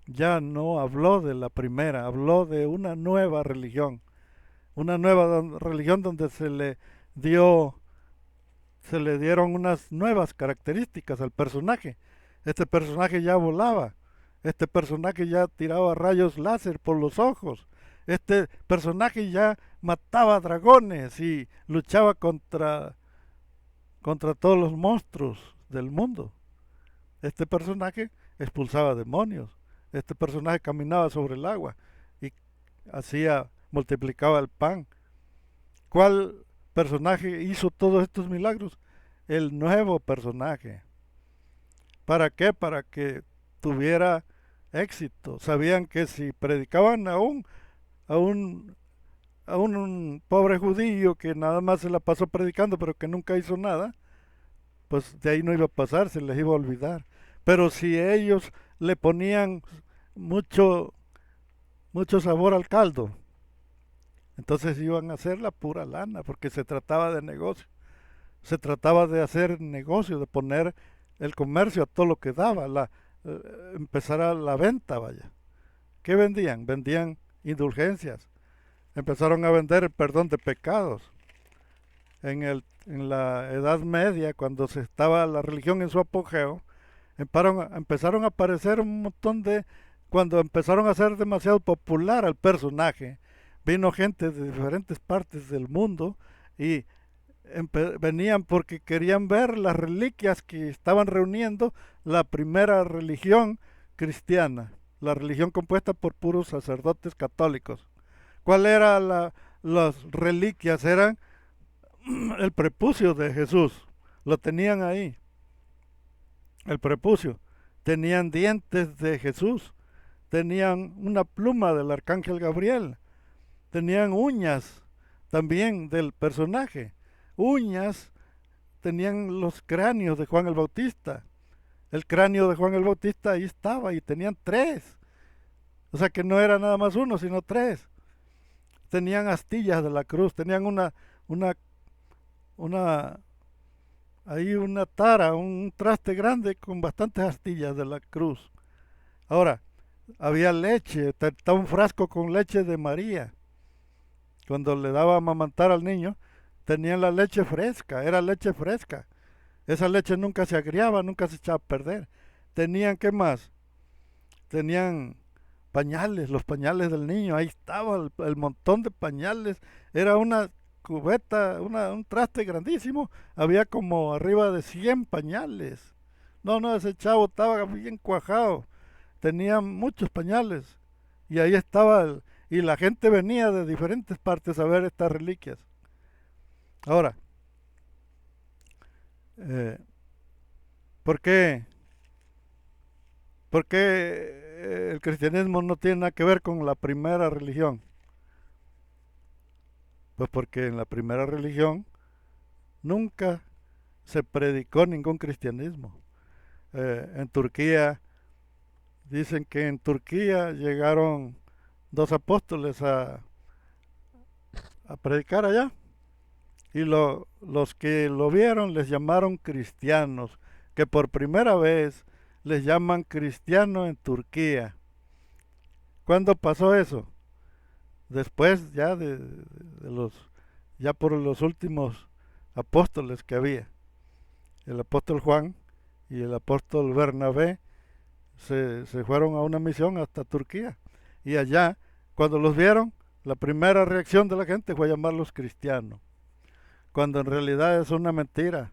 ya no habló de la primera, habló de una nueva religión. Una nueva religión donde se le dieron unas nuevas características al personaje. Este personaje ya volaba, este personaje ya tiraba rayos láser por los ojos, este personaje ya mataba dragones y luchaba contra todos los monstruos del mundo. Este personaje expulsaba demonios, este personaje caminaba sobre el agua y multiplicaba el pan. ¿Cuál personaje hizo todos estos milagros? El nuevo personaje. ¿Para qué? Para que tuviera éxito. Sabían que si predicaban a un pobre judío que nada más se la pasó predicando pero que nunca hizo nada, pues de ahí no iba a pasar, se les iba a olvidar. Pero si ellos le ponían mucho sabor al caldo, Entonces iban a hacer la pura lana, porque se trataba de negocio. Se trataba de hacer negocio, de poner el comercio a todo lo que daba, empezar a la venta, vaya. ¿Qué vendían? Vendían indulgencias. Empezaron a vender el perdón de pecados. En la Edad Media, cuando se estaba la religión en su apogeo, empezaron a aparecer un montón de... Cuando empezaron a ser demasiado popular al personaje, vino gente de diferentes partes del mundo y venían porque querían ver las reliquias que estaban reuniendo la primera religión cristiana, la religión compuesta por puros sacerdotes católicos. ¿Cuál era las reliquias? Eran el prepucio de Jesús, lo tenían ahí, el prepucio. Tenían dientes de Jesús, tenían una pluma del arcángel Gabriel, tenían uñas también del personaje, uñas, tenían los cráneos de Juan el Bautista. El cráneo de Juan el Bautista ahí estaba y tenían tres. O sea que no era nada más uno, sino tres. Tenían astillas de la cruz, tenían una, una, ahí una tara, un traste grande con bastantes astillas de la cruz. Ahora, había leche, estaba un frasco con leche de María. Cuando le daba a amamantar al niño, tenían la leche fresca, era leche fresca. Esa leche nunca se agriaba, nunca se echaba a perder. Tenían, ¿qué más? Tenían pañales, los pañales del niño, ahí estaba el montón de pañales. Era una cubeta, un traste grandísimo. Había como arriba de 100 pañales. No, ese chavo estaba bien cuajado. Tenía muchos pañales. Y ahí estaba, y la gente venía de diferentes partes a ver estas reliquias. Ahora, eh, ¿por qué? ¿Por qué el cristianismo no tiene nada que ver con la primera religión? Pues porque en la primera religión nunca se predicó ningún cristianismo. En Turquía, dicen que en Turquía llegaron dos apóstoles a predicar allá y los que lo vieron les llamaron cristianos, que por primera vez les llaman cristianos en Turquía. ¿Cuándo pasó eso? Después ya ya por los últimos apóstoles que había. El apóstol Juan y el apóstol Bernabé se fueron a una misión hasta Turquía. Y allá, cuando los vieron, la primera reacción de la gente fue llamarlos cristianos, cuando en realidad es una mentira,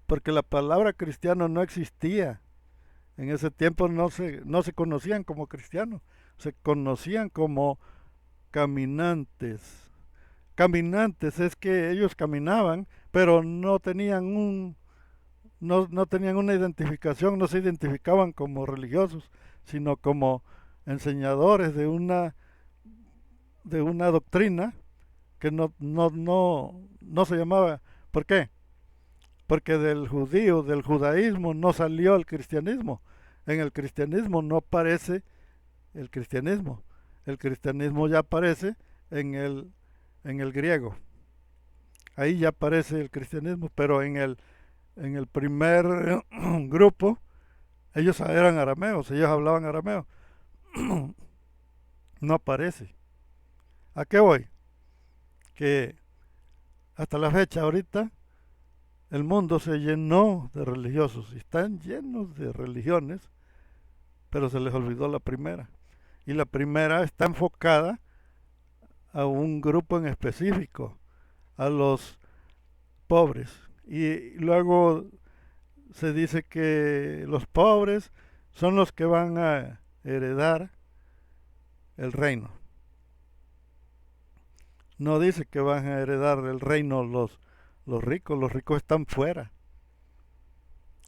porque la palabra cristiano no existía. En ese tiempo no se conocían como cristianos, se conocían como caminantes. Caminantes es que ellos caminaban, pero no tenían una identificación, no se identificaban como religiosos, sino como enseñadores de una doctrina que no se llamaba. ¿Por qué? Porque del judaísmo no salió el cristianismo. En el cristianismo no aparece el cristianismo. El cristianismo ya aparece en el griego. Ahí ya aparece el cristianismo, pero en el primer grupo, ellos eran arameos, ellos hablaban arameo. No aparece. ¿A qué voy? Que hasta la fecha ahorita el mundo se llenó de religiosos y están llenos de religiones, pero se les olvidó la primera. Y la primera está enfocada a un grupo en específico, a los pobres. Y luego se dice que los pobres son los que van a heredar el reino. No dice que van a heredar el reino los ricos están fuera.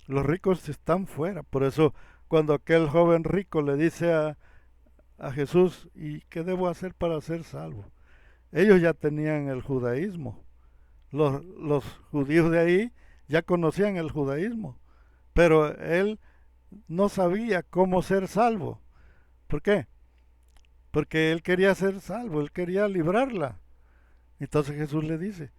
Los ricos están fuera. Por eso cuando aquel joven rico le dice a Jesús, ¿y qué debo hacer para ser salvo? Ellos ya tenían el judaísmo. Los judíos de ahí ya conocían el judaísmo, pero él no sabía cómo ser salvo. ¿Por qué? porque él quería ser salvo, él quería librarla. Entonces Jesús le dice,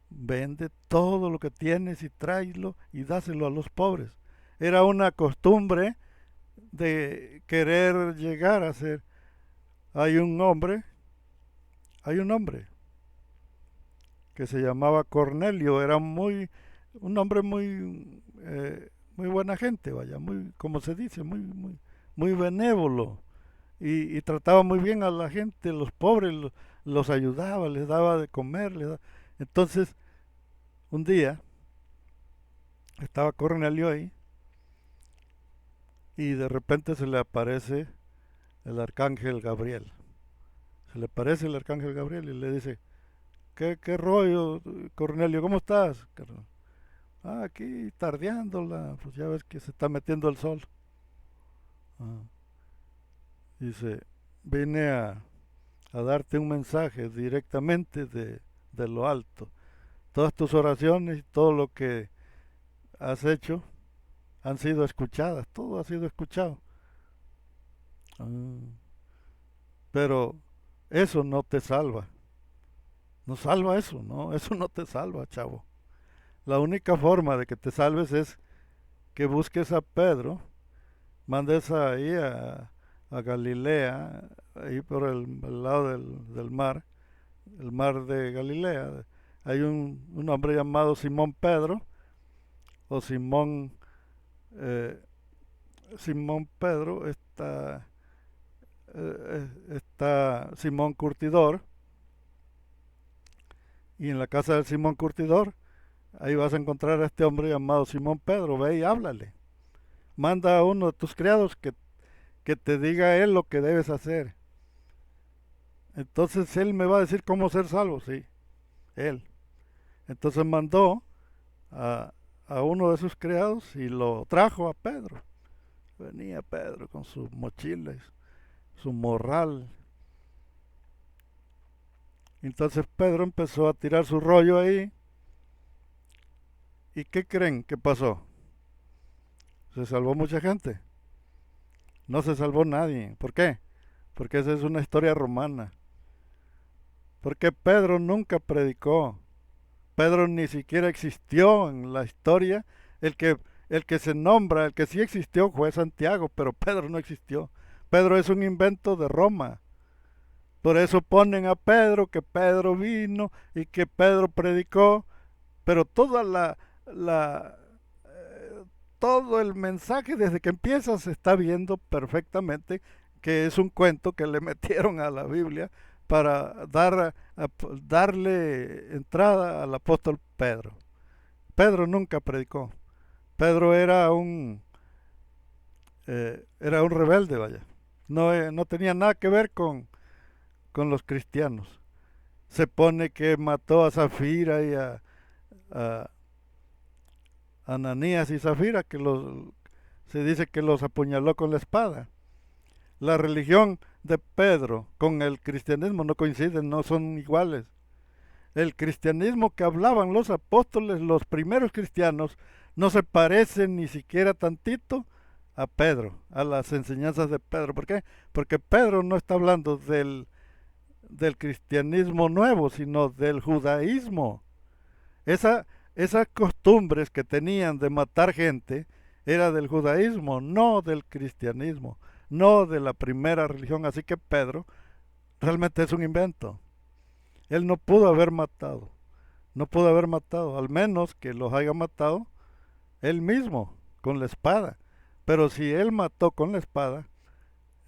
vende todo lo que tienes y tráelo y dáselo a los pobres. Era una costumbre de querer llegar a ser. Hay un hombre, hay un hombre que se llamaba Cornelio, era un hombre muy buena gente, vaya, muy, como se dice, muy benévolo y trataba muy bien a la gente, los pobres los ayudaba, les daba de comer, entonces un día estaba Cornelio ahí y de repente se le aparece el arcángel Gabriel. Se le aparece el arcángel Gabriel y le dice, ¿qué rollo, Cornelio? ¿Cómo estás, carnal? Ah, aquí tardeándola, pues ya ves que se está metiendo el sol. Ah, dice, vine a darte un mensaje directamente de lo alto. Todas tus oraciones y todo lo que has hecho han sido escuchadas, todo ha sido escuchado. Ah, pero eso no te salva. No salva eso, no, eso no te salva, chavo. La única forma de que te salves es que busques a Pedro, mandes ahí a Galilea, ahí por el lado del mar, el mar de Galilea. Hay un hombre llamado Simón Pedro, o Simón Pedro, está Simón Curtidor, y en la casa del Simón Curtidor, ahí vas a encontrar a este hombre llamado Simón Pedro, ve y háblale. Manda a uno de tus criados que te diga él lo que debes hacer. Entonces él me va a decir cómo ser salvo, sí, él. Entonces mandó a, a uno de sus criados y lo trajo a Pedro. Venía Pedro con sus mochilas, su morral. Entonces Pedro empezó a tirar su rollo ahí. ¿Y qué creen que pasó? ¿Se salvó mucha gente? No se salvó nadie. ¿Por qué? Porque esa es una historia romana. Porque Pedro nunca predicó. Pedro ni siquiera existió en la historia. El que, el que se nombra, el que sí existió fue Santiago, pero Pedro no existió. Pedro es un invento de Roma. Por eso ponen a Pedro, que Pedro vino y que Pedro predicó, pero la todo el mensaje desde que empieza se está viendo perfectamente que es un cuento que le metieron a la Biblia para darle entrada al apóstol Pedro. Pedro nunca predicó. Pedro era un rebelde, vaya. No tenía nada que ver con los cristianos. Se pone que mató a Zafira y a Ananías y Zafira, se dice que los apuñaló con la espada. La religión de Pedro con el cristianismo no coinciden, no son iguales. El cristianismo que hablaban los apóstoles, los primeros cristianos, no se parece ni siquiera tantito a Pedro, a las enseñanzas de Pedro. ¿Por qué? Porque Pedro no está hablando del cristianismo nuevo, sino del judaísmo. Esas costumbres que tenían de matar gente era del judaísmo, no del cristianismo, no de la primera religión. Así que Pedro realmente es un invento. Él no pudo haber matado, al menos que los haya matado él mismo, con la espada. Pero si él mató con la espada,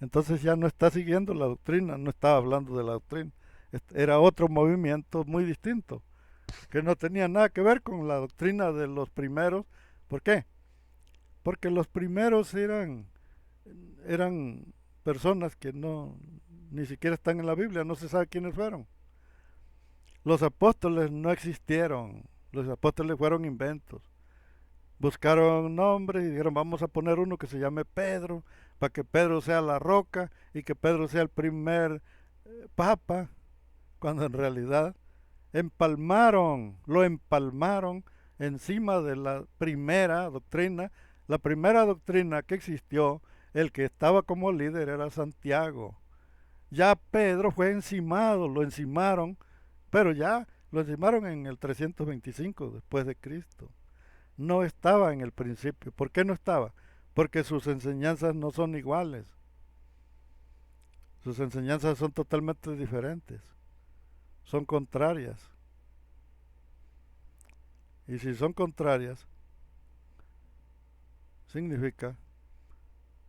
entonces ya no está siguiendo la doctrina, no estaba hablando de la doctrina. Era otro movimiento muy distinto, que no tenía nada que ver con la doctrina de los primeros. ¿Por qué? Porque los primeros eran personas que ni siquiera están en la Biblia, no se sabe quiénes fueron. Los apóstoles no existieron, los apóstoles fueron inventos. Buscaron nombres y dijeron, vamos a poner uno que se llame Pedro, para que Pedro sea la roca y que Pedro sea el primer papa, cuando en realidad lo empalmaron encima de la primera doctrina. La primera doctrina que existió, el que estaba como líder era Santiago. Ya Pedro fue encimado, lo encimaron, pero ya lo encimaron en el 325 después de Cristo. No estaba en el principio. ¿Por qué no estaba? Porque sus enseñanzas no son iguales. Sus enseñanzas son totalmente diferentes. Son contrarias. Y si son contrarias, significa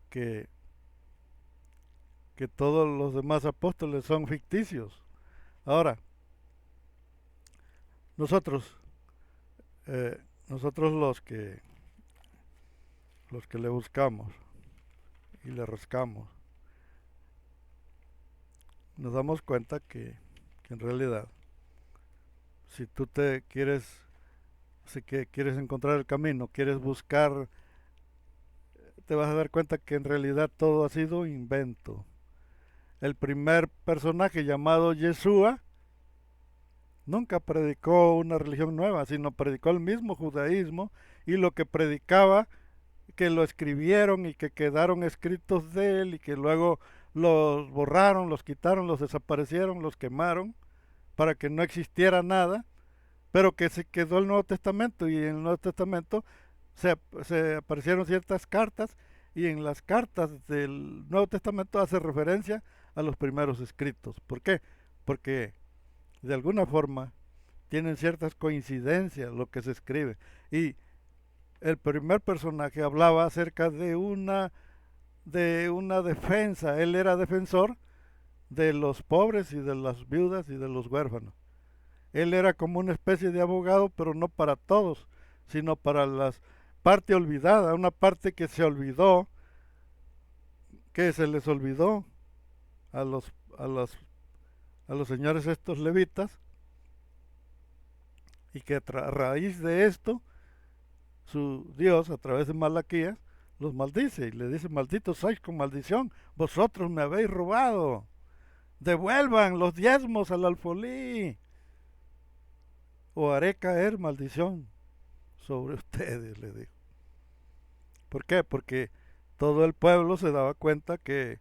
que, que todos los demás apóstoles son ficticios. Ahora, nosotros, nosotros los que le buscamos y le rascamos, nos damos cuenta que en realidad, si tú te quieres, si que quieres encontrar el camino, quieres buscar, te vas a dar cuenta que en realidad todo ha sido invento. El primer personaje llamado Yeshua nunca predicó una religión nueva, sino predicó el mismo judaísmo, y lo que predicaba, que lo escribieron y que quedaron escritos de él y que luego los borraron, los quitaron, los desaparecieron, los quemaron para que no existiera nada, pero que se quedó el Nuevo Testamento, y en el Nuevo Testamento se aparecieron ciertas cartas, y en las cartas del Nuevo Testamento hace referencia a los primeros escritos. ¿Por qué? Porque de alguna forma tienen ciertas coincidencias lo que se escribe. Y el primer personaje hablaba acerca de una defensa. Él era defensor de los pobres y de las viudas y de los huérfanos. Él era como una especie de abogado, pero no para todos, sino para la parte olvidada, una parte que se olvidó, que se les olvidó a los señores estos levitas, y que a raíz de esto su Dios a través de Malaquías los maldice y le dice: malditos sois con maldición, vosotros me habéis robado, devuelvan los diezmos al alfolí o haré caer maldición sobre ustedes, le dijo. ¿Por qué? Porque todo el pueblo se daba cuenta que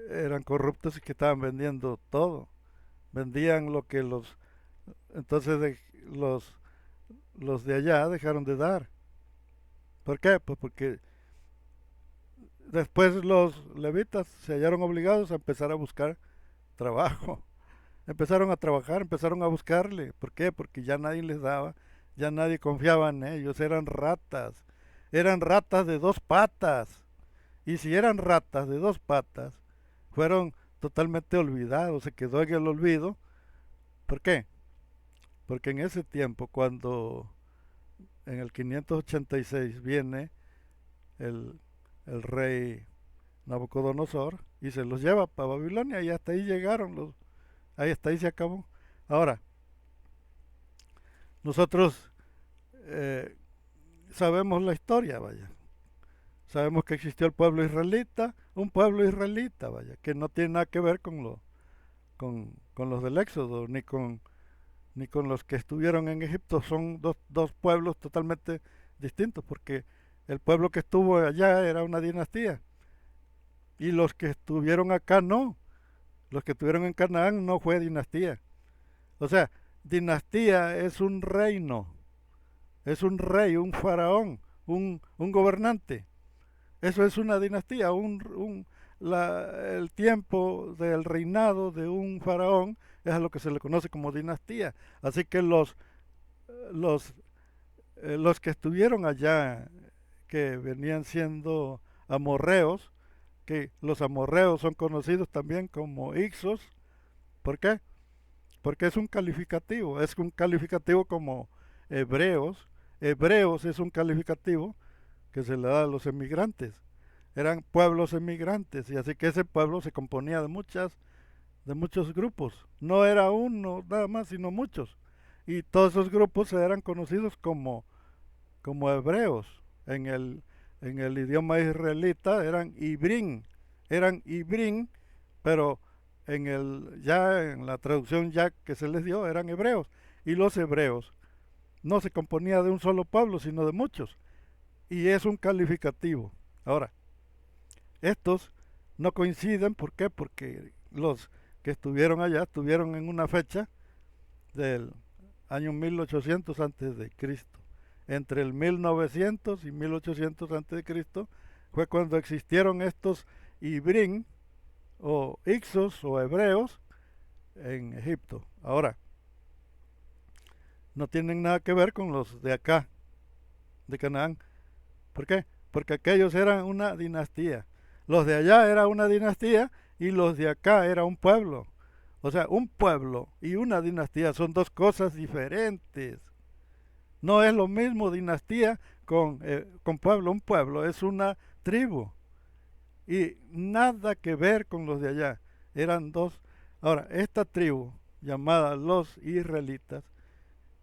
eran corruptos y que estaban vendiendo todo. Vendían lo que entonces los de allá dejaron de dar. ¿Por qué? Pues porque después los levitas se hallaron obligados a empezar a buscar trabajo. Empezaron a trabajar, empezaron a buscarle. ¿Por qué? Porque ya nadie les daba, ya nadie confiaba en ellos, eran ratas de dos patas. Y si eran ratas de dos patas, fueron totalmente olvidados, se quedó en el olvido. ¿Por qué? Porque en ese tiempo, cuando en el 586 viene el, el rey Nabucodonosor y se los lleva para Babilonia, y hasta ahí llegaron ahí hasta ahí se acabó. Ahora, nosotros sabemos la historia, vaya. Sabemos que existió el pueblo israelita, un pueblo israelita, vaya, que no tiene nada que ver con los del Éxodo, ni con los que estuvieron en Egipto. Son dos pueblos totalmente distintos, porque el pueblo que estuvo allá era una dinastía, y los que estuvieron acá no. Los que estuvieron en Canaán no fue dinastía. O sea, dinastía es un reino, es un rey, un faraón, un gobernante. Eso es una dinastía. El tiempo del reinado de un faraón es a lo que se le conoce como dinastía. Así que los, los que estuvieron allá, que venían siendo amorreos, que los amorreos son conocidos también como Ixos. ¿Por qué? Porque es un calificativo como hebreos. Hebreos es un calificativo que se le da a los emigrantes. Eran pueblos emigrantes, y así que ese pueblo se componía de muchos grupos. No era uno nada más, sino muchos. Y todos esos grupos eran conocidos como hebreos. En el idioma israelita eran ibrín, pero ya en la traducción ya que se les dio eran hebreos. Y los hebreos no se componía de un solo pueblo, sino de muchos. Y es un calificativo. Ahora, estos no coinciden. ¿Por qué? Porque los que estuvieron allá estuvieron en una fecha del año 1800 antes de Cristo. Entre el 1900 y 1800 antes de Cristo fue cuando existieron estos Ibrín o Ixos o hebreos en Egipto. Ahora, no tienen nada que ver con los de acá, de Canaán. ¿Por qué? Porque aquellos eran una dinastía. Los de allá era una dinastía y los de acá era un pueblo. O sea, un pueblo y una dinastía son dos cosas diferentes. No es lo mismo dinastía con pueblo. Un pueblo es una tribu. Y nada que ver con los de allá. Eran dos. Ahora, esta tribu, llamada los israelitas,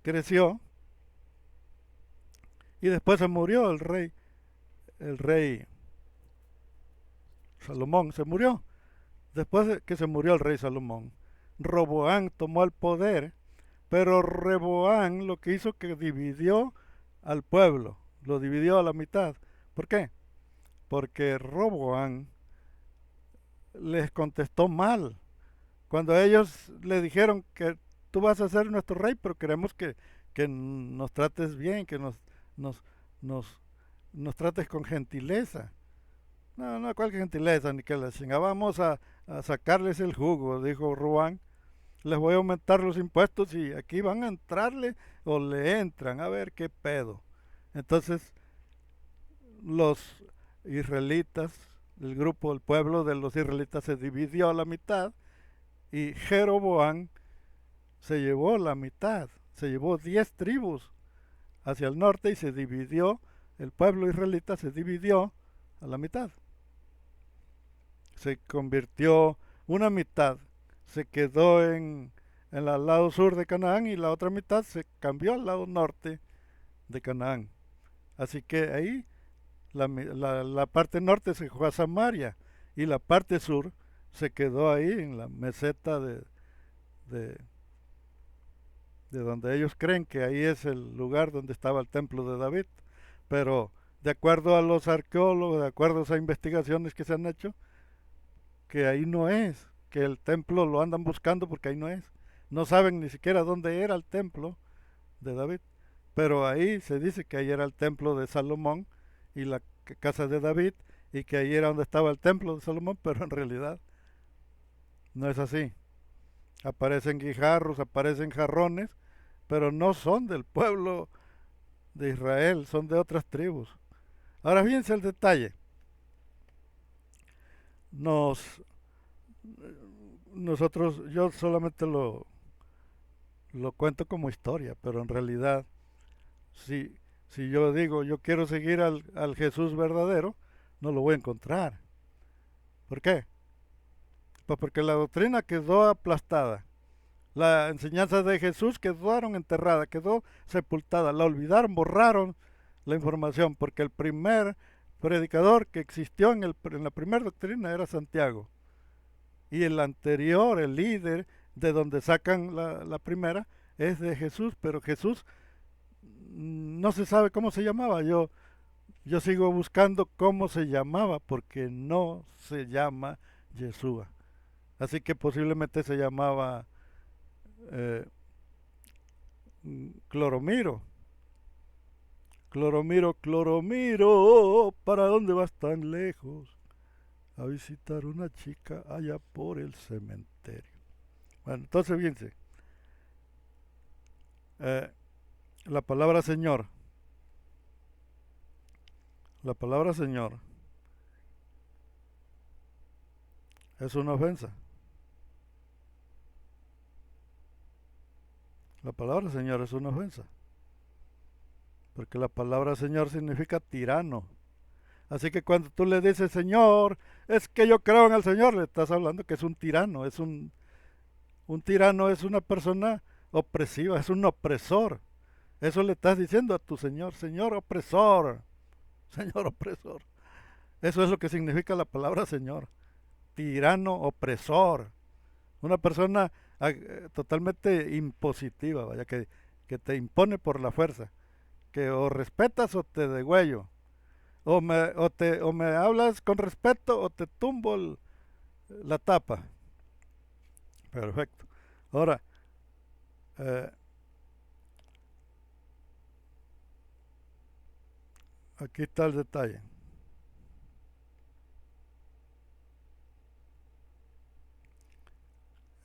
creció y después se murió el rey Salomón, se murió. Después de que se murió el rey Salomón, Roboán tomó el poder, pero Reboán lo que hizo que dividió al pueblo, lo dividió a la mitad. ¿Por qué? Porque Roboán les contestó mal. Cuando ellos le dijeron que tú vas a ser nuestro rey, pero queremos que nos trates bien, que nos, nos, nos trates con gentileza. No, no, cuál gentileza, ni que la chinga. Vamos a sacarles el jugo, dijo Ruán. Les voy a aumentar los impuestos y aquí van a entrarle o le entran, a ver qué pedo. Entonces, los israelitas, el grupo, el pueblo de los israelitas se dividió a la mitad y Jeroboam se llevó la mitad, se llevó 10 tribus hacia el norte y se dividió, el pueblo israelita se dividió a la mitad. Se convirtió, una mitad se quedó en el lado sur de Canaán y la otra mitad se cambió al lado norte de Canaán. Así que ahí la parte norte se fue a Samaria y la parte sur se quedó ahí en la meseta de, de donde ellos creen que ahí es el lugar donde estaba el templo de David. Pero de acuerdo a los arqueólogos, de acuerdo a esas investigaciones que se han hecho, que ahí no es, que el templo lo andan buscando porque ahí no es. No saben ni siquiera dónde era el templo de David, pero ahí se dice que ahí era el templo de Salomón y la casa de David y que ahí era donde estaba el templo de Salomón, pero en realidad no es así. Aparecen guijarros, aparecen jarrones, pero no son del pueblo de Israel, son de otras tribus. Ahora fíjense el detalle. Nos, nosotros, yo solamente lo cuento como historia, pero en realidad, si yo digo yo quiero seguir al Jesús verdadero, no lo voy a encontrar. ¿Por qué? Pues porque la doctrina quedó aplastada. La enseñanza de Jesús quedaron enterrada, quedó sepultada, la olvidaron, borraron la información, porque el primer predicador que existió en la primera doctrina era Santiago. Y el anterior, el líder de donde sacan la primera, es de Jesús, pero Jesús no se sabe cómo se llamaba. Yo sigo buscando cómo se llamaba, porque no se llama Yeshua. Así que posiblemente se llamaba eh, Cloromiro. Cloromiro, Cloromiro, ¿para dónde vas tan lejos? A visitar una chica allá por el cementerio. Bueno, entonces fíjense, eh, la palabra Señor, la palabra Señor es una ofensa. La palabra Señor es una ofensa. Porque la palabra Señor significa tirano. Así que cuando tú le dices Señor, es que yo creo en el Señor, le estás hablando que es un tirano. Un tirano es una persona opresiva, es un opresor. Eso le estás diciendo a tu Señor, Señor opresor, Señor opresor. Eso es lo que significa la palabra Señor. Tirano opresor. Una persona totalmente impositiva, vaya, que te impone por la fuerza. Que o respetas o te degüello. O me hablas con respeto o te tumbo la tapa. Perfecto. Ahora, eh, aquí está el detalle.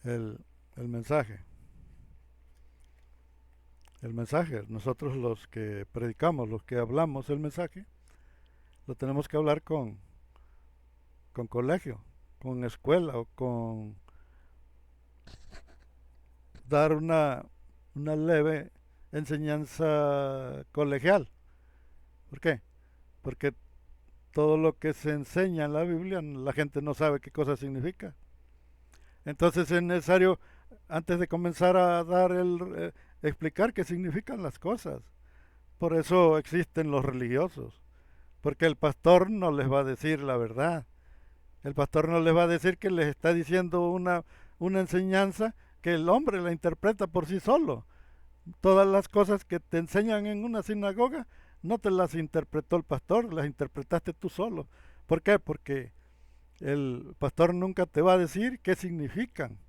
El, el mensaje. El mensaje. Nosotros los que predicamos, los que hablamos el mensaje, lo tenemos que hablar con colegio, con escuela o con dar una leve enseñanza colegial. ¿Por qué? Porque todo lo que se enseña en la Biblia, la gente no sabe qué cosa significa. Entonces es necesario, antes de comenzar a dar explicar qué significan las cosas. Por eso existen los religiosos, porque el pastor no les va a decir la verdad. El pastor no les va a decir que les está diciendo una enseñanza que el hombre la interpreta por sí solo. Todas las cosas que te enseñan en una sinagoga no te las interpretó el pastor, las interpretaste tú solo. ¿Por qué? Porque el pastor nunca te va a decir qué significan.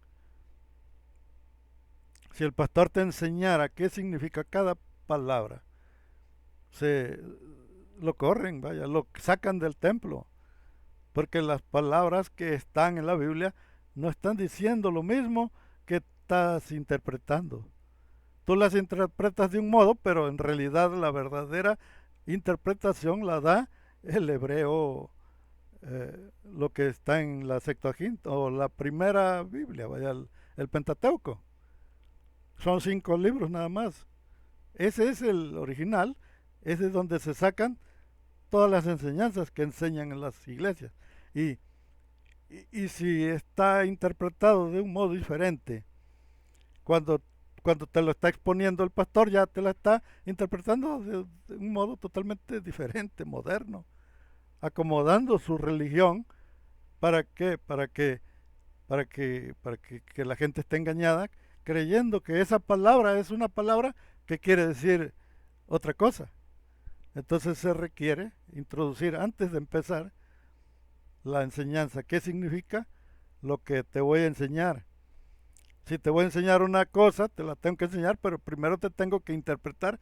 Si el pastor te enseñara qué significa cada palabra, se lo corren, vaya, lo sacan del templo, porque las palabras que están en la Biblia no están diciendo lo mismo que estás interpretando. Tú las interpretas de un modo, pero en realidad la verdadera interpretación la da el hebreo, lo que está en la Septuaginta o la primera Biblia, vaya, el Pentateuco. Son 5 libros nada más. Ese es el original, ese es donde se sacan todas las enseñanzas que enseñan en las iglesias. Y, y si está interpretado de un modo diferente, cuando, cuando te lo está exponiendo el pastor, ya te la está interpretando de un modo totalmente diferente, moderno, acomodando su religión para que, que la gente esté engañada, creyendo que esa palabra es una palabra que quiere decir otra cosa. Entonces se requiere introducir antes de empezar la enseñanza. ¿Qué significa lo que te voy a enseñar? Si te voy a enseñar una cosa, te la tengo que enseñar, pero primero te tengo que interpretar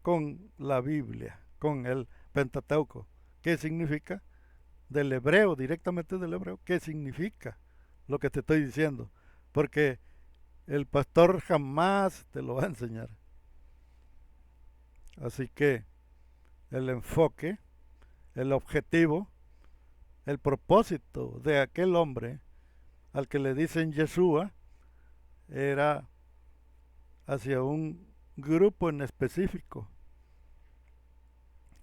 con la Biblia, con el Pentateuco. ¿Qué significa? Del hebreo, directamente del hebreo. ¿Qué significa lo que te estoy diciendo? Porque el pastor jamás te lo va a enseñar. Así que el enfoque, el objetivo, el propósito de aquel hombre al que le dicen Yeshua era hacia un grupo en específico,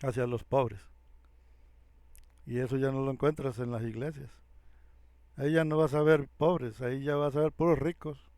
hacia los pobres. Y eso ya no lo encuentras en las iglesias. Ahí ya no vas a ver pobres, ahí ya vas a ver puros ricos.